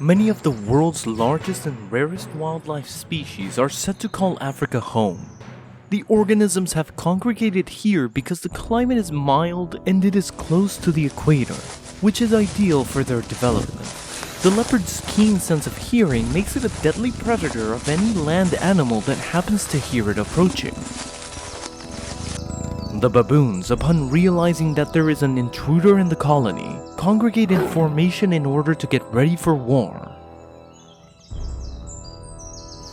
Many of the world's largest and rarest wildlife species are said to call Africa home. The organisms have congregated here because the climate is mild and it is close to the equator, which is ideal for their development. The leopard's keen sense of hearing makes it a deadly predator of any land animal that happens to hear it approaching. The baboons, upon realizing that there is an intruder in the colony, congregate in formation in order to get ready for war.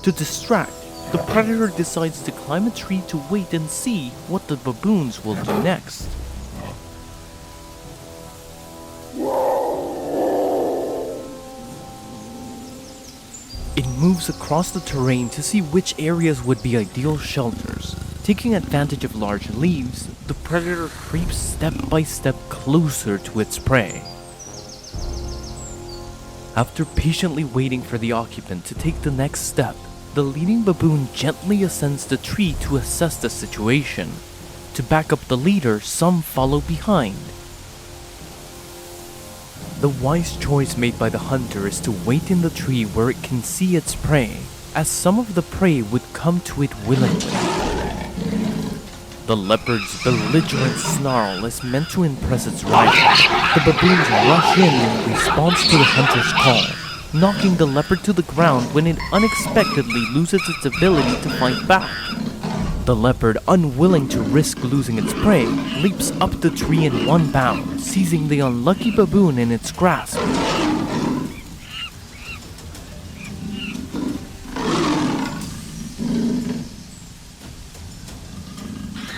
To distract, the predator decides to climb a tree to wait and see what the baboons will do next. It moves across the terrain to see which areas would be ideal shelters. Taking advantage of large leaves, the predator creeps step by step closer to its prey. After patiently waiting for the occupant to take the next step, the leading baboon gently ascends the tree to assess the situation. To back up the leader, some follow behind. The wise choice made by the hunter is to wait in the tree where it can see its prey, as some of the prey would come to it willingly. The leopard's belligerent snarl is meant to impress its rival. The baboons rush in response to the hunter's call, knocking the leopard to the ground when it unexpectedly loses its ability to fight back. The leopard, unwilling to risk losing its prey, leaps up the tree in one bound, seizing the unlucky baboon in its grasp.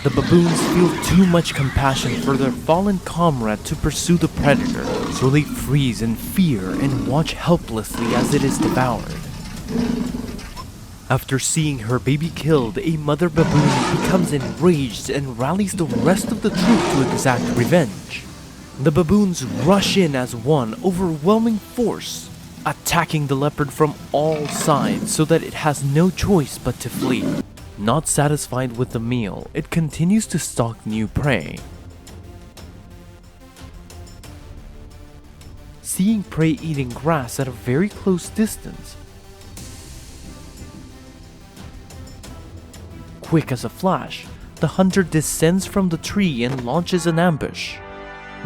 The baboons feel too much compassion for their fallen comrade to pursue the predator, so they freeze in fear and watch helplessly as it is devoured. After seeing her baby killed, a mother baboon becomes enraged and rallies the rest of the troop to exact revenge. The baboons rush in as one overwhelming force, attacking the leopard from all sides so that it has no choice but to flee. Not satisfied with the meal, it continues to stalk new prey. Seeing prey eating grass at a very close distance, quick as a flash, the hunter descends from the tree and launches an ambush.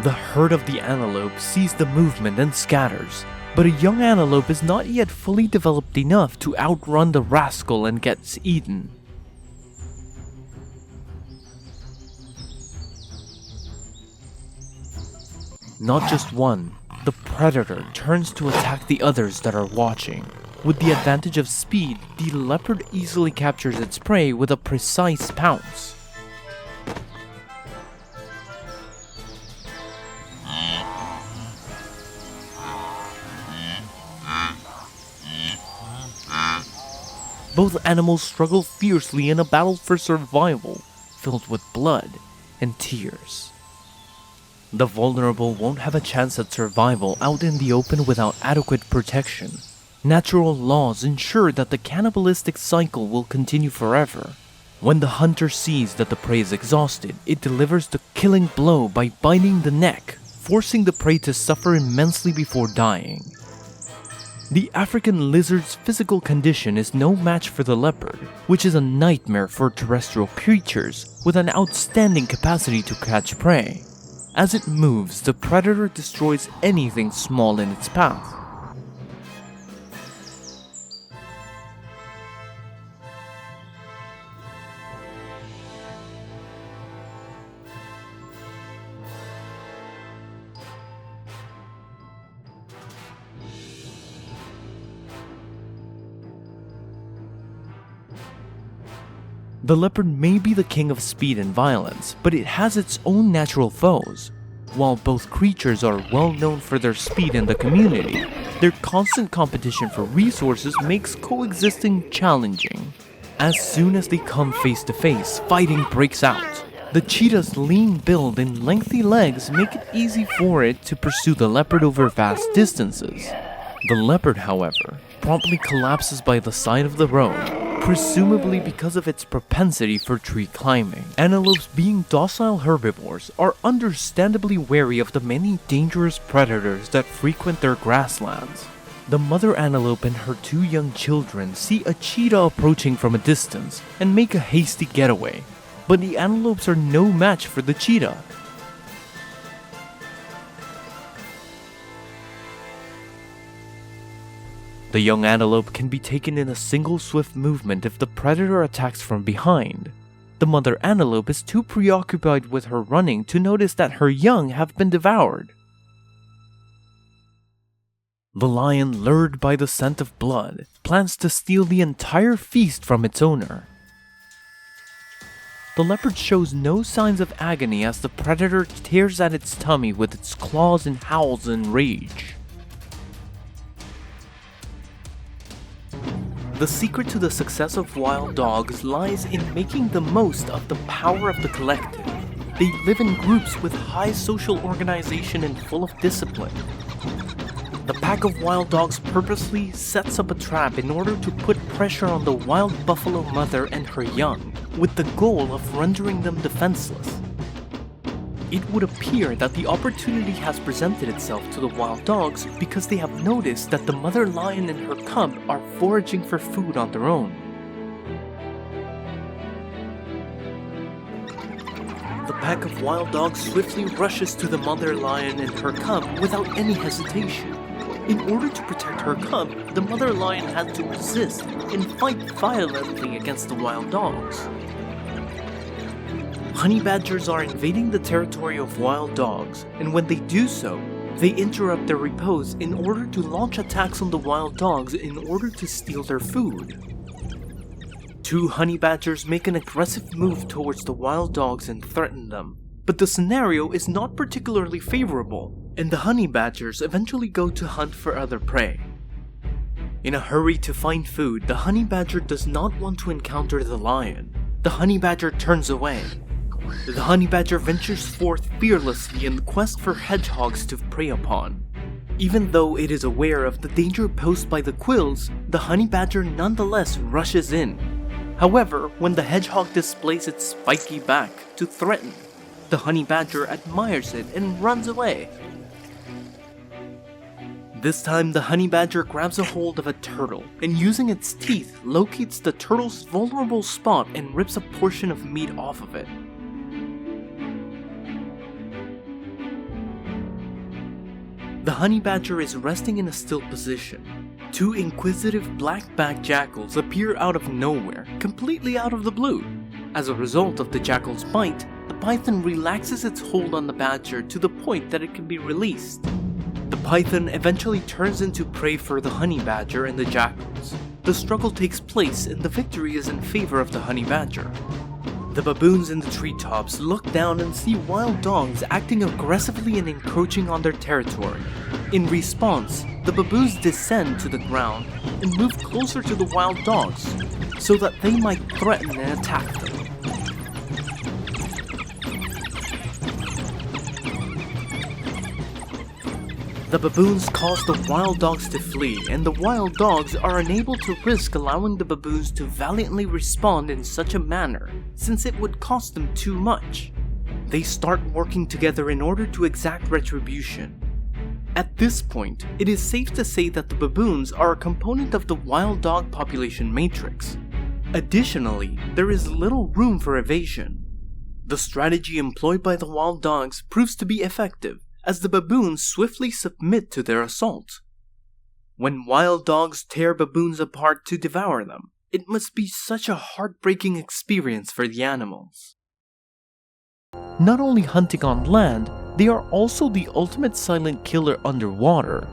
The herd of the antelope sees the movement and scatters, but a young antelope is not yet fully developed enough to outrun the rascal and gets eaten. Not just one, the predator turns to attack the others that are watching. With the advantage of speed, the leopard easily captures its prey with a precise pounce. Both animals struggle fiercely in a battle for survival, filled with blood and tears. The vulnerable won't have a chance at survival out in the open without adequate protection. Natural laws ensure that the cannibalistic cycle will continue forever. When the hunter sees that the prey is exhausted, it delivers the killing blow by biting the neck, forcing the prey to suffer immensely before dying. The African lizard's physical condition is no match for the leopard, which is a nightmare for terrestrial creatures with an outstanding capacity to catch prey. As it moves, the predator destroys anything small in its path. The leopard may be the king of speed and violence, but it has its own natural foes. While both creatures are well known for their speed in the community, their constant competition for resources makes coexisting challenging. As soon as they come face to face, fighting breaks out. The cheetah's lean build and lengthy legs make it easy for it to pursue the leopard over vast distances. The leopard, however, promptly collapses by the side of the road, presumably because of its propensity for tree climbing. Antelopes, being docile herbivores, are understandably wary of the many dangerous predators that frequent their grasslands. The mother antelope and her two young children see a cheetah approaching from a distance and make a hasty getaway, but the antelopes are no match for the cheetah. The young antelope can be taken in a single swift movement if the predator attacks from behind. The mother antelope is too preoccupied with her running to notice that her young have been devoured. The lion, lured by the scent of blood, plans to steal the entire feast from its owner. The leopard shows no signs of agony as the predator tears at its tummy with its claws and howls in rage. The secret to the success of wild dogs lies in making the most of the power of the collective. They live in groups with high social organization and full of discipline. The pack of wild dogs purposely sets up a trap in order to put pressure on the wild buffalo mother and her young, with the goal of rendering them defenseless. It would appear that the opportunity has presented itself to the wild dogs because they have noticed that the mother lion and her cub are foraging for food on their own. The pack of wild dogs swiftly rushes to the mother lion and her cub without any hesitation. In order to protect her cub, the mother lion had to resist and fight violently against the wild dogs. Honey badgers are invading the territory of wild dogs, and when they do so, they interrupt their repose in order to launch attacks on the wild dogs in order to steal their food. Two honey badgers make an aggressive move towards the wild dogs and threaten them, but the scenario is not particularly favorable, and the honey badgers eventually go to hunt for other prey. In a hurry to find food, the honey badger does not want to encounter the lion. The honey badger turns away. The honey badger ventures forth fearlessly in the quest for hedgehogs to prey upon. Even though it is aware of the danger posed by the quills, the honey badger nonetheless rushes in. However, when the hedgehog displays its spiky back to threaten, the honey badger admires it and runs away. This time, the honey badger grabs a hold of a turtle and using its teeth locates the turtle's vulnerable spot and rips a portion of meat off of it. The honey badger is resting in a still position. Two inquisitive black-backed jackals appear out of nowhere, completely out of the blue. As a result of the jackal's bite, the python relaxes its hold on the badger to the point that it can be released. The python eventually turns into prey for the honey badger and the jackals. The struggle takes place and the victory is in favor of the honey badger. The baboons in the treetops look down and see wild dogs acting aggressively and encroaching on their territory. In response, the baboons descend to the ground and move closer to the wild dogs so that they might threaten and attack them. The baboons cause the wild dogs to flee, and the wild dogs are unable to risk allowing the baboons to valiantly respond in such a manner, since it would cost them too much. They start working together in order to exact retribution. At this point, it is safe to say that the baboons are a component of the wild dog population matrix. Additionally, there is little room for evasion. The strategy employed by the wild dogs proves to be effective, as the baboons swiftly submit to their assault. When wild dogs tear baboons apart to devour them, it must be such a heartbreaking experience for the animals. Not only hunting on land, they are also the ultimate silent killer underwater.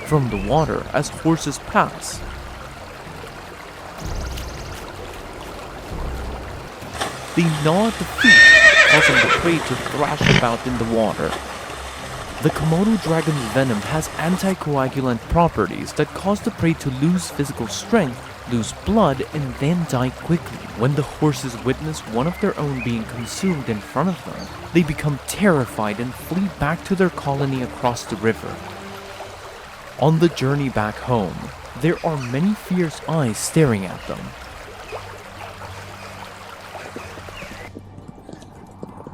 From the water as horses pass, they gnaw at the feet, causing the prey to thrash about in the water. The Komodo dragon's venom has anticoagulant properties that cause the prey to lose physical strength, lose blood, and then die quickly. When the horses witness one of their own being consumed in front of them, they become terrified and flee back to their colony across the river. On the journey back home, there are many fierce eyes staring at them.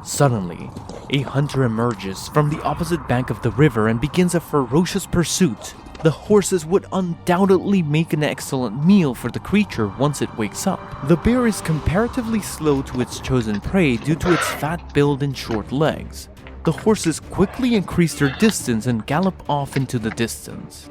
Suddenly, A hunter emerges from the opposite bank of the river and begins a ferocious pursuit. The horses would undoubtedly make an excellent meal for the creature once it wakes up. The bear is comparatively slow to its chosen prey due to its fat build and short legs. The horses quickly increase their distance and gallop off into the distance.